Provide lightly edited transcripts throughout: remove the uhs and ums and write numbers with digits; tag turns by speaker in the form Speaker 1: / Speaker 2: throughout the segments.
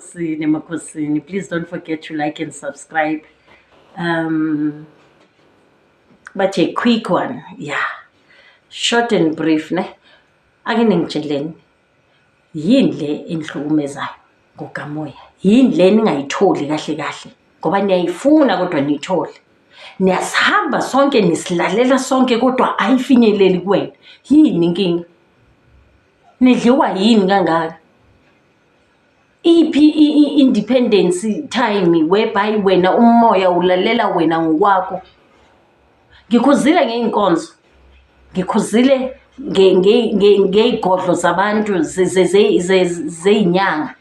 Speaker 1: Makosini, please don't forget to like and subscribe. But a quick one, yeah, short and brief, ne? Ake ningitsheleni yini le enihlukumezayo ngokamoya, yini le ningayitholi kahle kahle ngoba niyayifuna kodwa niyithole, niyasihamba sonke nisilalela sonke kodwa ayifinyeleli kuwena. Yini inkinga? Nidliwa yini kangaka? Iphi independence time whereby wena umoya ulalela wena ngokwakho? Ngikhuzile ngeinkonzo, ngikhuzile ngeigodlo zabantu zeinyanga,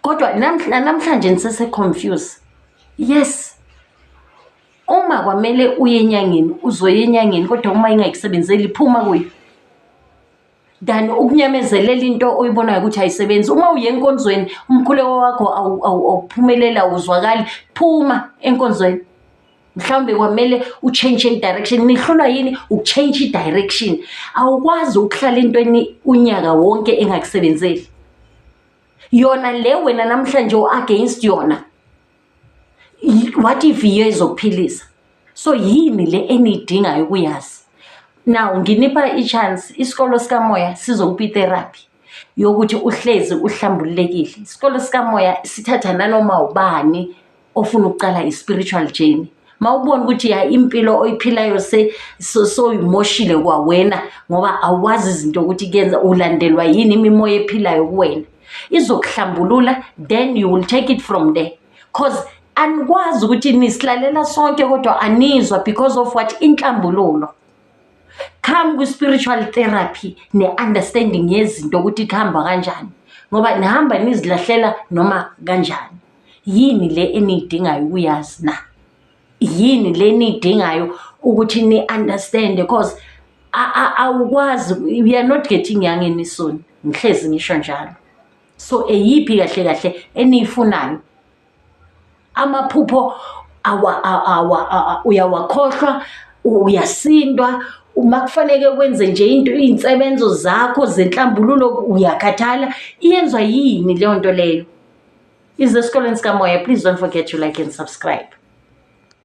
Speaker 1: kodwa namhlanje nisese confused. Yes, uma kwamele uye enyangeni uzoya enyangeni, kodwa uma ingayisebenzeli phuma kuyo. Than ukunyamezelela into oyibonayo ukuthi ayisebenzi. Uma uye enkonzweni umkhuleko wakho awuphumelela uzwakali, phuma enkonzweni. Mhlawumbe kwamele uchange direction. Nihlulwa yini ukuchange direction? Awukwazi ukuhlala entweni unyaka wonke engakusebenzeli. Yona le wena namhlanje against yona, what if yiyo ezokuphilisa? So yini le enidingayo ukuyazi? Now nginipa ichance, isikolo sikamoya sizokuphi therapy yokuthi uhlezi uhlambululekile. Isikolo sikamoya sithatha nanoma ubani ofuna ukuqala i-spiritual journey. Mawubona ukuthi ya impilo oyiphilayo so emotional kwawena ngoba awazi izinto ukuthi kuyenza ulandelwa yini imimoya ephilayo kuwena, izokuhlambulula, then you will take it from there. Cause anikwazi ukuthi nisilalela sonke kodwa anizwa because of what? Inhlambululo. Come with spiritual therapy ne-understanding yezinto ukuthi kuhamba kanjani, ngoba nihamba nizilahlela noma kanjani. Yini le enidingayo ukuyazi na? Yini le enidingayo ukuthi ni-understand? Because awukwazi, we are not getting young any soon. Ngihlezi ngisho njalo. So eyiphi kahle kahle eniyifunayo? Amaphupho uyawakhohlwa, uyasindwa. Uma kufanele wenze nje into iy'nsebenzo zakho zenhlambululo uyakhathala. Iyenzwa yini leyo nto leyo? Is esikolweni sikamoya. Please don't forget to like and subscribe.